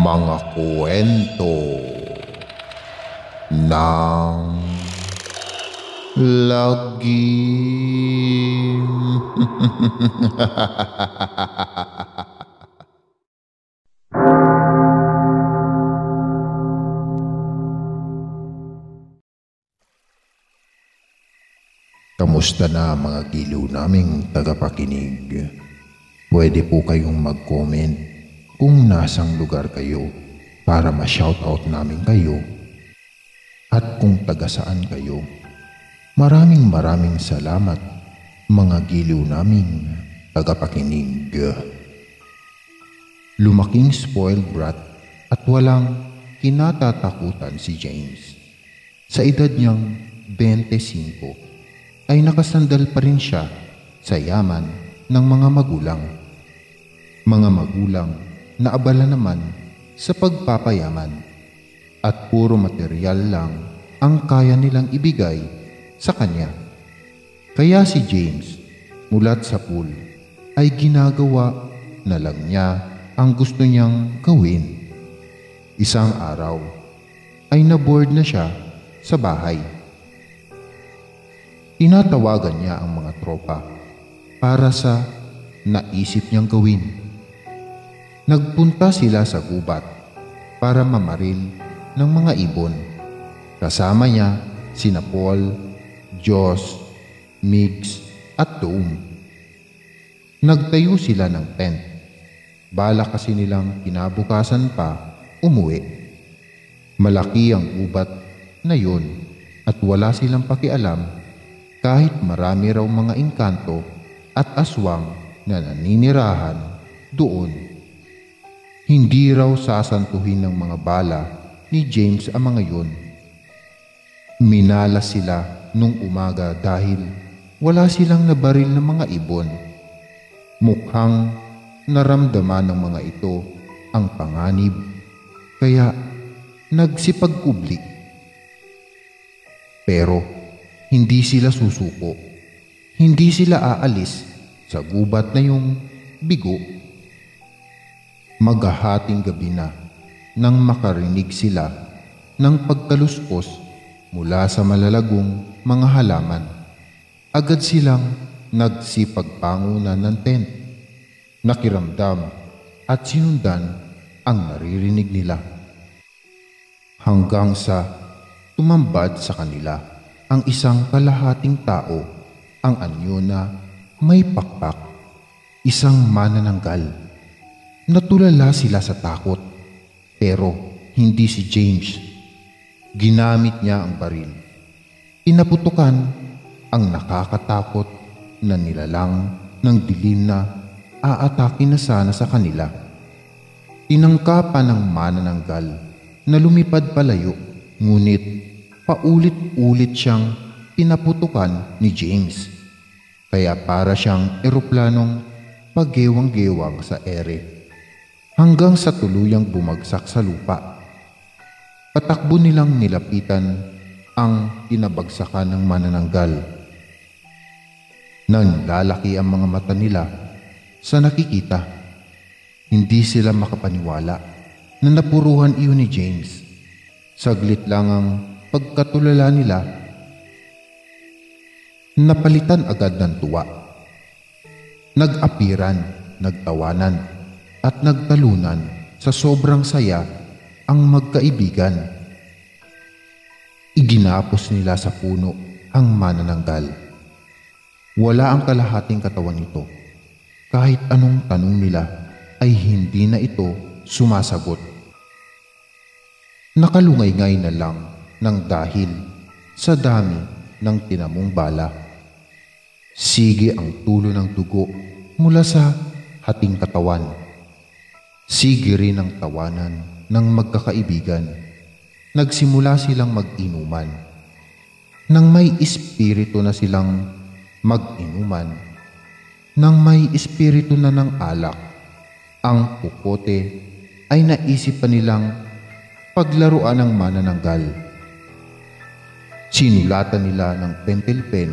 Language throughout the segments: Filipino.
Mga kwento ng lagim. Kamusta na mga giliw naming tagapakinig? Pwede po kayong mag-comment kung nasang lugar kayo para ma-shoutout namin kayo at kung taga saan kayo. Maraming salamat mga giliw naming tagapakinig. Lumaking spoiled brat at walang kinatatakutan si James. Sa edad niyang 25 ay nakasandal pa rin siya sa yaman ng mga magulang. Mga magulang na abala naman sa pagpapayaman at puro material lang ang kaya nilang ibigay sa kanya. Kaya si James, mulat sa pool, ay ginagawa na lang niya ang gusto niyang gawin. Isang araw ay naboard na siya sa bahay. Tinatawagan niya ang mga tropa para sa naisip niyang gawin. Nagpunta sila sa gubat para mamaril ng mga ibon. Kasama niya sina Paul, Josh, Migs at Doom. Nagtayo sila ng tent. Balak kasi nilang kinabukasan pa umuwi. Malaki ang gubat na yun at wala silang pakialam kahit marami raw mga engkanto at aswang na naninirahan doon. Hindi raw sasantuhin ng mga bala ni James ang mga yun. Minalas sila nung umaga dahil wala silang nabaril ng mga ibon. Mukhang naramdaman ng mga ito ang panganib, kaya nagsipagkubli. Pero hindi sila susuko. Hindi sila aalis sa gubat na yung bigo. Maghahating gabi na nang makarinig sila ng pagkaluskos mula sa malalagong mga halaman. Agad silang nagsipagpangunan ng tent. Nakiramdam at sinundan ang naririnig nila. Hanggang sa tumambad sa kanila ang isang kalahating tao, ang anyo na may pakpak, isang manananggal. Natulala sila sa takot, pero hindi si James. Ginamit niya ang baril. Pinaputukan ang nakakatakot na nilalang ng dilim na aatake na sana sa kanila. Tinangkapan ng manananggal na lumipad palayo, ngunit paulit-ulit siyang pinaputukan ni James. Kaya para siyang eroplanong paggewang-gewang sa ere hanggang sa tuluyang bumagsak sa lupa. Patakbo nilang nilapitan ang tinabagsakan ng manananggal. Nanlalaki ang mga mata nila sa nakikita. Hindi sila makapaniwala na napuruhan iyon ni James. Saglit lang ang pagkatulala nila, napalitan agad ng tuwa. Nag-apiran, nagtawanan, at nagtalunan sa sobrang saya ang magkaibigan. Iginapos nila sa puno ang manananggal. Wala ang kalahating katawan nito. Kahit anong tanong nila ay hindi na ito sumasagot. Nakalungay-ngay na lang ng dahil sa dami ng tinamong bala. Sige ang tulo ng dugo mula sa hating katawan. Sige rin ang tawanan ng magkakaibigan. Nagsimula silang mag-inuman. Nang may espiritu na silang mag-inuman, nang may espiritu na ng alak, ang pukote ay naisip pa nilang paglaruan ng manananggal. Sinulatan nila ng pentel pen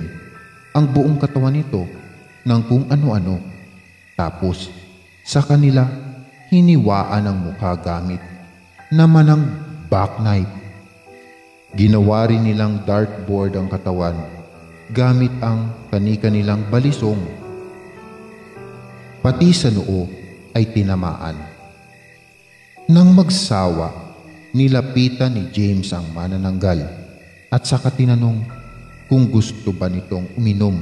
ang buong katawan nito ng kung ano-ano. Tapos sa kanila hiniwaan ang mukha gamit na manang backknife. Ginawa rin nilang dartboard ang katawan gamit ang kani-kanilang balisong. Pati sa noo ay tinamaan. Nang magsawa, nilapitan ni James ang manananggal at saka tinanong kung gusto ba nitong uminom.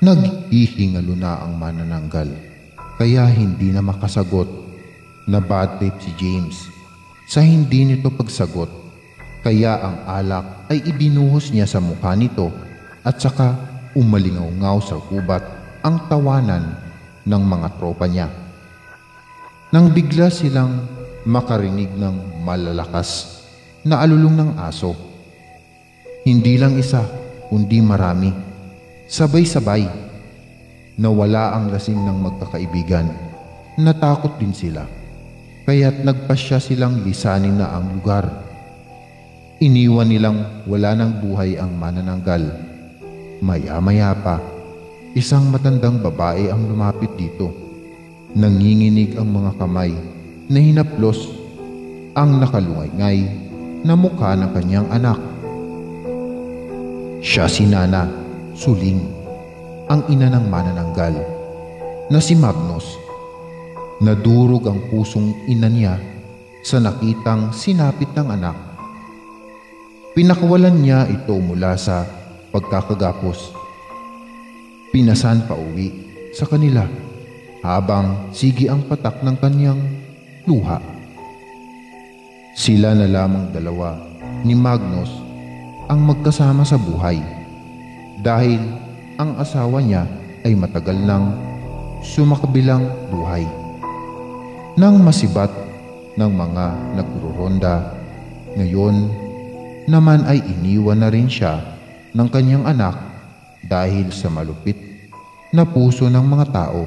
Naghihingalo na ang manananggal kaya hindi na makasagot. Na bad trip si James sa hindi nito pagsagot kaya ang alak ay ibinuhos niya sa mukha nito at saka umalingaw-ngaw sa gubat ang tawanan ng mga tropa niya. Nang bigla silang makarinig ng malalakas na alulong ng aso. Hindi lang isa, kundi marami. Sabay-sabay. Nawala ang lasing ng magkakaibigan. Natakot din sila. Kaya't nagpasya silang lisanin na ang lugar. Iniwan nilang wala ng buhay ang manananggal. Maya-maya pa, isang matandang babae ang lumapit dito. Nanginginig ang mga kamay na hinaplos ang nakalungay-ngay na mukha ng kanyang anak. Siya si Nana Suling, ang ina ng manananggal, na si Magnus. Nadurog ang pusong ina niya sa nakitang sinapit ng anak. Pinakawalan niya ito mula sa pagkakagapos. Pinasan pa uwi sa kanila habang sige ang patak ng kanyang luha. Sila na lamang dalawa ni Magnus ang magkasama sa buhay dahil ang asawa niya ay matagal nang sumakabilang buhay. Nang masibat ng mga nagruronda, ngayon naman ay iniwan na rin siya ng kanyang anak dahil sa malupit na puso ng mga tao.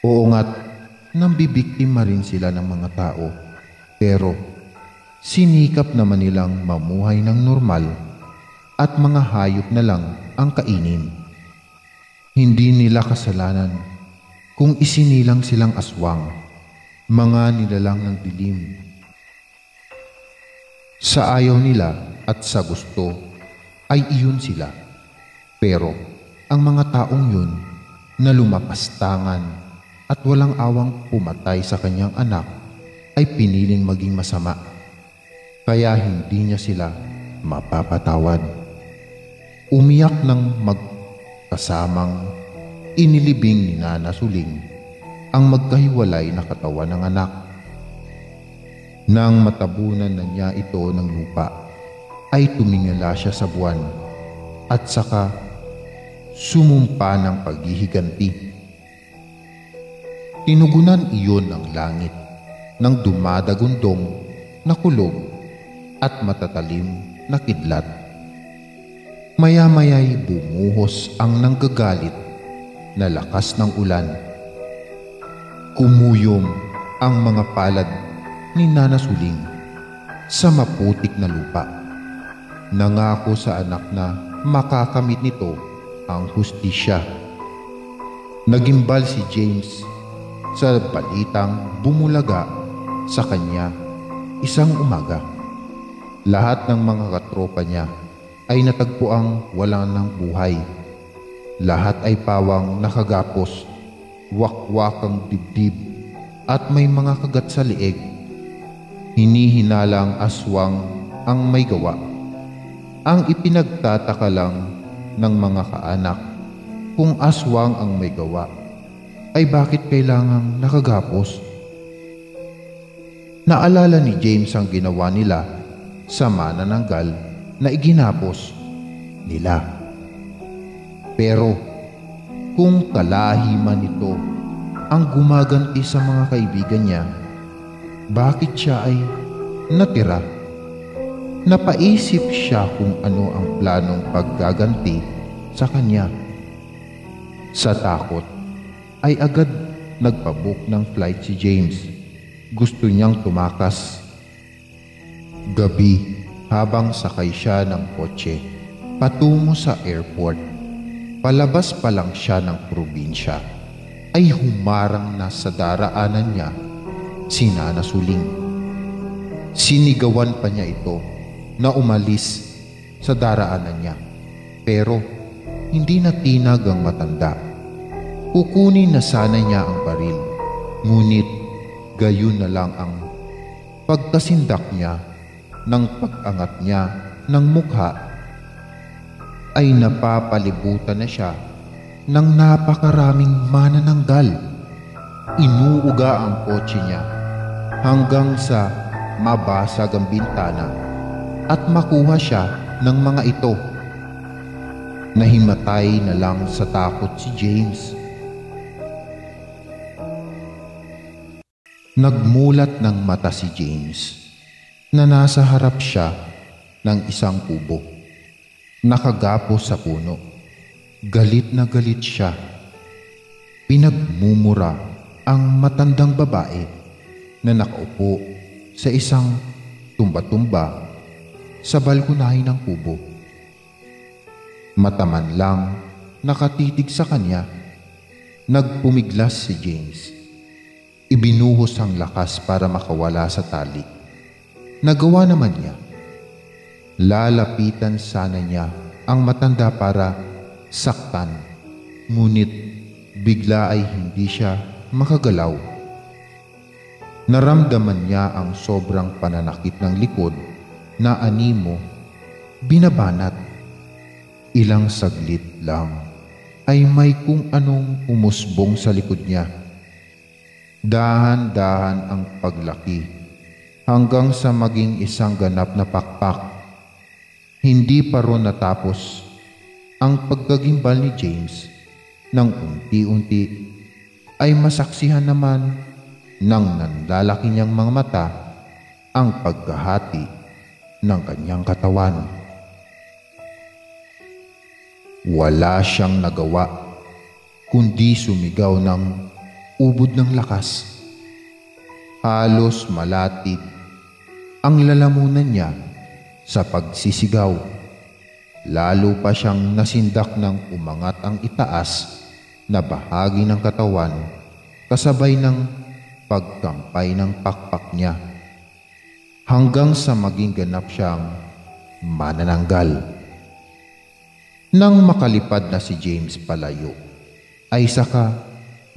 Oo nga't nambibiktima rin sila ng mga tao, pero sinikap naman nilang mamuhay ng normal at mga hayop na lang ang kainin. Hindi nila kasalanan kung isinilang silang aswang, mga nilalang ng dilim. Sa ayaw nila at sa gusto ay iyon sila. Pero ang mga taong yun na lumapastangan at walang awang pumatay sa kanyang anak ay piniling maging masama. Kaya hindi niya sila mapapatawad. Umiyak ng magkasamang inilibing ni Nana Suling ang magkahiwalay na katawan ng anak. Nang matabunan na niya ito ng lupa, ay tumingala siya sa buwan at saka sumumpa ng paghihiganti. Tinugunan iyon ng langit ng dumadagundong na kulog at matatalim na kidlat. Maya-maya'y bumuhos ang nanggagalit na lakas ng ulan. Kumuyom ang mga palad ni Nana Suling sa maputik na lupa. Nangako sa anak na makakamit nito ang hustisya. Nagimbal si James sa balitang bumulaga sa kanya isang umaga. Lahat ng mga katropa niya ay natagpuang wala ng buhay. Lahat ay pawang nakagapos, wakwakang dibdib at may mga kagat sa leeg. Hinihinalang aswang ang may gawa. Ang ipinagtataka lang ng mga kaanak kung aswang ang may gawa ay bakit kailangang nakagapos. Naalala ni James ang ginawa nila sa manananggal na iginapos nila. Pero kung kalahiman nito ang gumaganti sa mga kaibigan niya, bakit siya ay natira? Napaisip siya kung ano ang planong paggaganti sa kanya. Sa takot ay agad nagpabook ng flight si James. Gusto niyang tumakas. Gabi, habang sakay siya ng kotse patungo sa airport, palabas pa lang siya ng probinsya, ay humarang na sa daraanan niya si Nana Suling. Sinigawan pa niya ito na umalis sa daraanan niya, pero hindi natinag ang matanda. Kukunin na sana niya ang baril, ngunit gayon na lang ang pagkasindak niya ng pag-angat niya ng mukha ay napapalibutan na siya ng napakaraming manananggal. Inuuga ang kotse niya hanggang sa mabasag ang bintana at makuha siya ng mga ito. Nahimatay na lang sa takot si James. Nagmulat ng mata si James na nasa harap siya ng isang kubo, nakagapos sa puno. Galit na galit siya. Pinagmumura ang matandang babae na nakaupo sa isang tumba-tumba sa balkonahe ng kubo. Mataman lang nakatitig sa kanya, nagpumiglas si James. Ibinuhos ang lakas para makawala sa tali. Nagawa naman niya. Lalapitan sana niya ang matanda para saktan, ngunit bigla ay hindi siya makagalaw. Naramdaman niya ang sobrang pananakit ng likod na animo binabanat. Ilang saglit lang ay may kung anong umusbong sa likod niya. Dahan-dahan ang paglaki hanggang sa maging isang ganap na pakpak. Hindi pa ron natapos ang pagkagimbal ni James nang unti-unti ay masaksihan naman ng nanlalaki niyang mga mata ang pagkahati ng kanyang katawan. Wala siyang nagawa kundi sumigaw ng ubod ng lakas. Halos malatid ang lalamunan niya sa pagsisigaw. Lalo pa siyang nasindak ng umangat ang itaas na bahagi ng katawan kasabay ng pagkampay ng pakpak niya hanggang sa maging ganap siyang manananggal. Nang makalipad na si James palayo, ay saka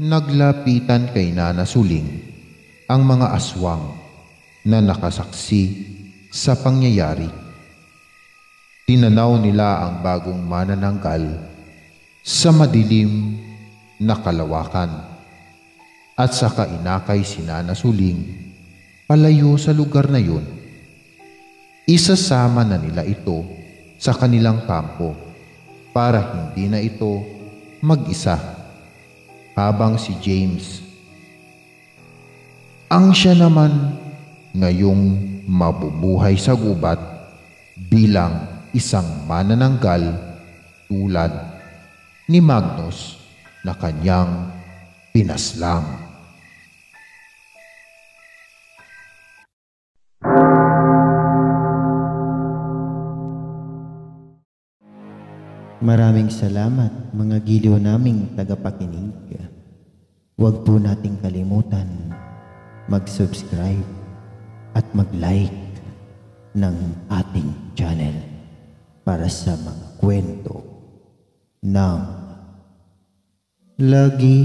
naglapitan kay Nana Suling ang mga aswang na nakasaksi sa pangyayari. Tinanaw nila ang bagong manananggal sa madilim na kalawakan at saka inakay si Nana Suling palayo sa lugar na yun. Isasama na nila ito sa kanilang kampo para hindi na ito mag-isa, habang si James ang siya naman ngayong mabubuhay sa gubat bilang isang manananggal tulad ni Magnus na kanyang pinaslang. Maraming salamat mga giliw naming tagapakinig. Huwag po nating kalimutan mag-subscribe at mag-like ng ating channel para sa mga kwento ng lagi.